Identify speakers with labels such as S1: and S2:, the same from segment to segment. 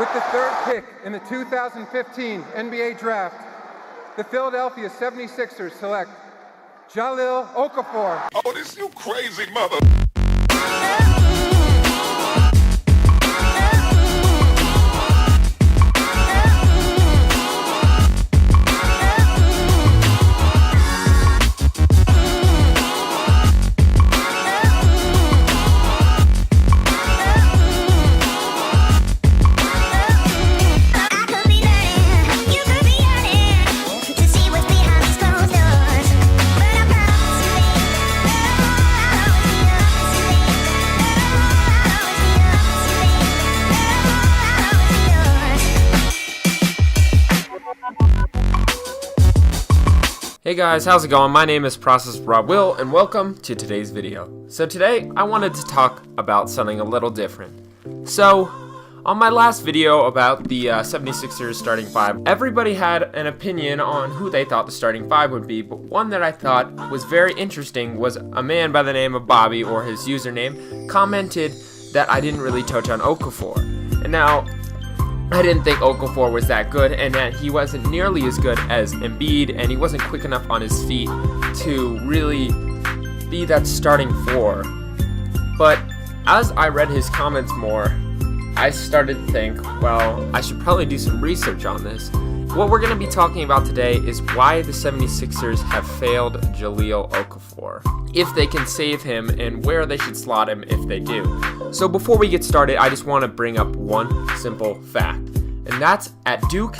S1: With the third pick in the 2015 NBA Draft, the Philadelphia 76ers select Jahlil Okafor.
S2: Oh, this you crazy mother.
S3: Hey guys, how's it going? My name is Process Rob Will, and welcome to today's video. So today, I wanted to talk about something a little different. So, on my last video about the 76ers starting five, everybody had an opinion on who they thought the starting five would be, but one that I thought was very interesting was a man by the name of Bobby, or his username, commented that I didn't really touch on Okafor. And now, I didn't think Okafor was that good, and that he wasn't nearly as good as Embiid, and he wasn't quick enough on his feet to really be that starting four. But as I read his comments more, I started to think, well, I should probably do some research on this. What we're going to be talking about today is why the 76ers have failed Jahlil Okafor, if they can save him, and where they should slot him if they do. So before we get started, I just want to bring up one simple fact, and that's at Duke,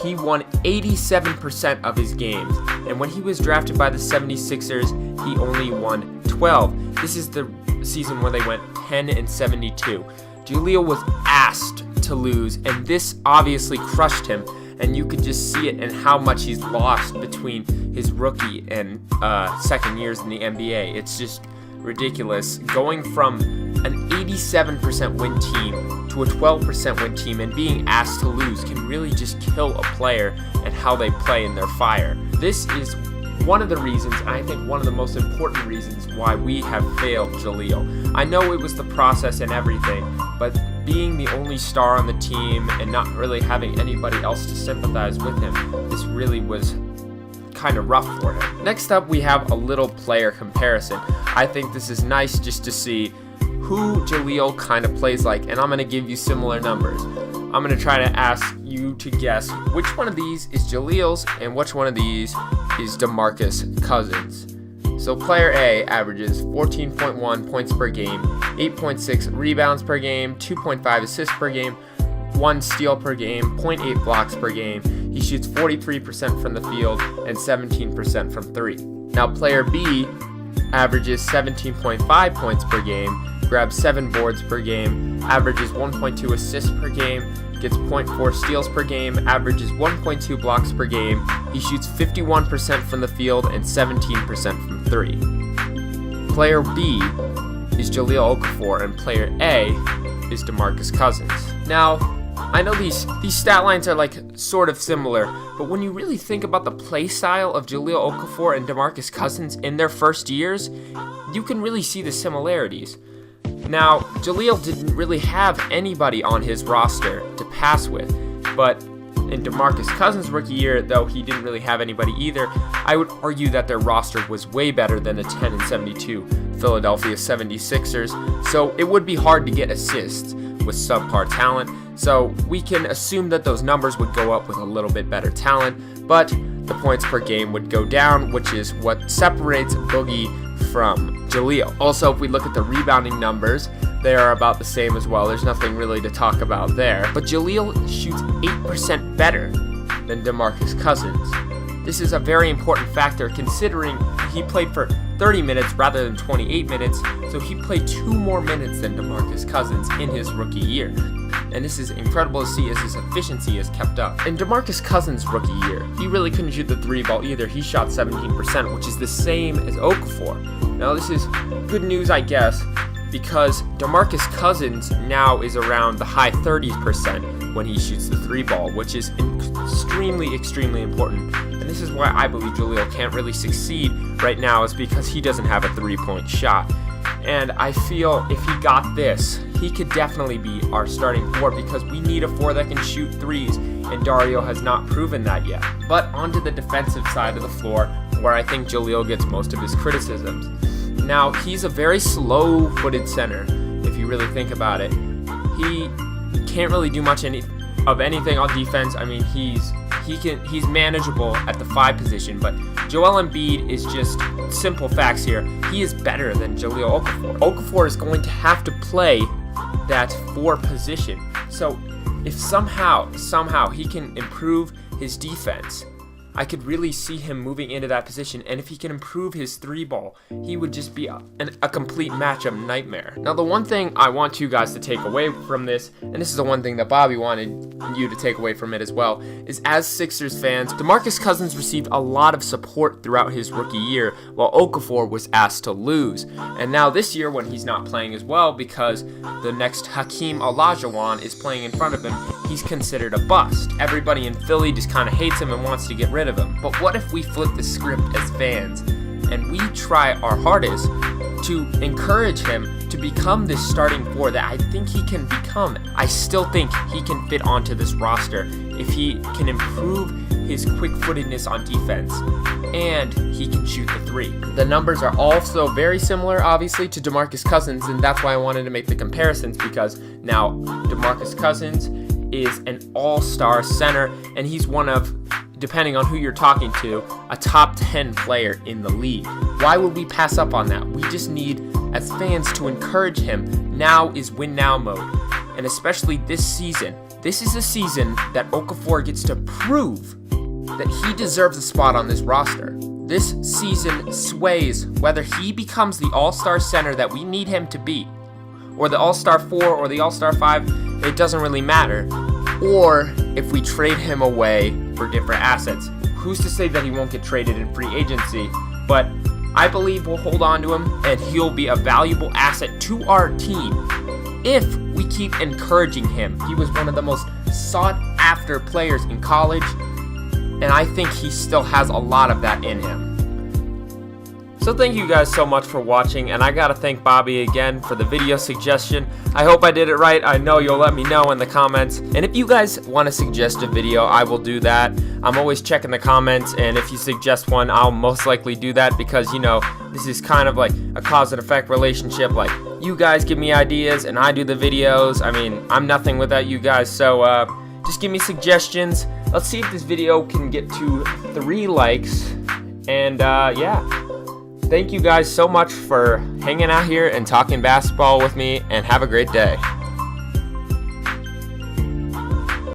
S3: he won 87% of his games, and when he was drafted by the 76ers, he only won 12. This is the season where they went 10-72. Jahlil was asked to lose, and this obviously crushed him, and you could just see it in how much he's lost between his rookie and second years in the NBA. It's just ridiculous. Going from an 87% win team to a 12% win team and being asked to lose can really just kill a player and how they play in their fire. This is one of the reasons, and I think one of the most important reasons, why we have failed Jahlil. I know it was the process and everything, but being the only star on the team and not really having anybody else to sympathize with him, this really was kind of rough for him. Next up, we have a little player comparison. I think this is nice just to see who Jahlil kind of plays like, and I'm going to give you similar numbers. I'm going to try to ask you to guess which one of these is Jahlil's and which one of these is DeMarcus Cousins. So player A averages 14.1 points per game, 8.6 rebounds per game, 2.5 assists per game, 1 steal per game, 0.8 blocks per game. He shoots 43% from the field and 17% from three. Now player B averages 17.5 points per game, grabs 7 boards per game, averages 1.2 assists per game, gets 0.4 steals per game, averages 1.2 blocks per game. He shoots 51% from the field and 17% from three. Player B is Jahlil Okafor, and player A is DeMarcus Cousins. Now, I know these stat lines are like sort of similar, but when you really think about the play style of Jahlil Okafor and DeMarcus Cousins in their first years, you can really see the similarities. Now, Jahlil didn't really have anybody on his roster to pass with, but in DeMarcus Cousins' rookie year, though he didn't really have anybody either, I would argue that their roster was way better than the 10-72 Philadelphia 76ers, so it would be hard to get assists with subpar talent, so we can assume that those numbers would go up with a little bit better talent, but the points per game would go down, which is what separates Boogie from Jahlil. Also, if we look at the rebounding numbers, they are about the same as well. There's nothing really to talk about there. But Jahlil shoots 8% better than DeMarcus Cousins. This is a very important factor considering he played for 30 minutes rather than 28 minutes, so he played 2 more minutes than DeMarcus Cousins in his rookie year. And this is incredible to see as his efficiency is kept up. In DeMarcus Cousins' rookie year, he really couldn't shoot the 3 ball either. He shot 17%, which is the same as Okafor. Now this is good news, I guess, because DeMarcus Cousins now is around the high 30% when he shoots the 3 ball, which is extremely important. And this is why I believe Jahlil can't really succeed right now, is because he doesn't have a 3-point shot. And I feel if he got this, he could definitely be our starting 4 because we need a 4 that can shoot threes, and Dario has not proven that yet. But onto the defensive side of the floor, where I think Jahlil gets most of his criticisms. Now, he's a very slow-footed center, if you really think about it. He can't really do much of anything on defense. I mean, he's manageable at the 5 position, but Joel Embiid is just simple facts here. He is better than Jahlil Okafor. Okafor is going to have to play that 4 position. So if somehow he can improve his defense, I could really see him moving into that position, and if he can improve his 3-ball, he would just be a complete matchup nightmare. Now, the one thing I want you guys to take away from this, and this is the one thing that Bobby wanted you to take away from it as well, is as Sixers fans, DeMarcus Cousins received a lot of support throughout his rookie year, while Okafor was asked to lose. And now this year, when he's not playing as well because the next Hakeem Olajuwon is playing in front of him, he's considered a bust. Everybody in Philly just kind of hates him and wants to get rid of him. But what if we flip the script as fans and we try our hardest to encourage him to become this starting 4 that I think he can become? I still think he can fit onto this roster if he can improve his quick-footedness on defense and he can shoot the 3. The numbers are also very similar, obviously, to DeMarcus Cousins, and that's why I wanted to make the comparisons, because now DeMarcus Cousins is an all-star center, and he's one of, depending on who you're talking to, a top 10 player in the league. Why would we pass up on that? We just need, as fans, to encourage him. Now is win now mode. And especially this season. This is a season that Okafor gets to prove that he deserves a spot on this roster. This season sways whether he becomes the all-star center that we need him to be, or the all-star 4 or the all-star 5, it doesn't really matter. Or if we trade him away for different assets. Who's to say that he won't get traded in free agency? But I believe we'll hold on to him, and he'll be a valuable asset to our team if we keep encouraging him. He was one of the most sought-after players in college, and I think he still has a lot of that in him. So thank you guys so much for watching, and I gotta thank Bobby again for the video suggestion. I hope I did it right. I know you'll let me know in the comments. And if you guys want to suggest a video, I will do that. I'm always checking the comments, and if you suggest one, I'll most likely do that because, you know, this is kind of like a cause and effect relationship. Like, you guys give me ideas, and I do the videos. I mean, I'm nothing without you guys, so just give me suggestions. Let's see if this video can get to 3 likes, and yeah. Thank you guys so much for hanging out here and talking basketball with me, and have a great day.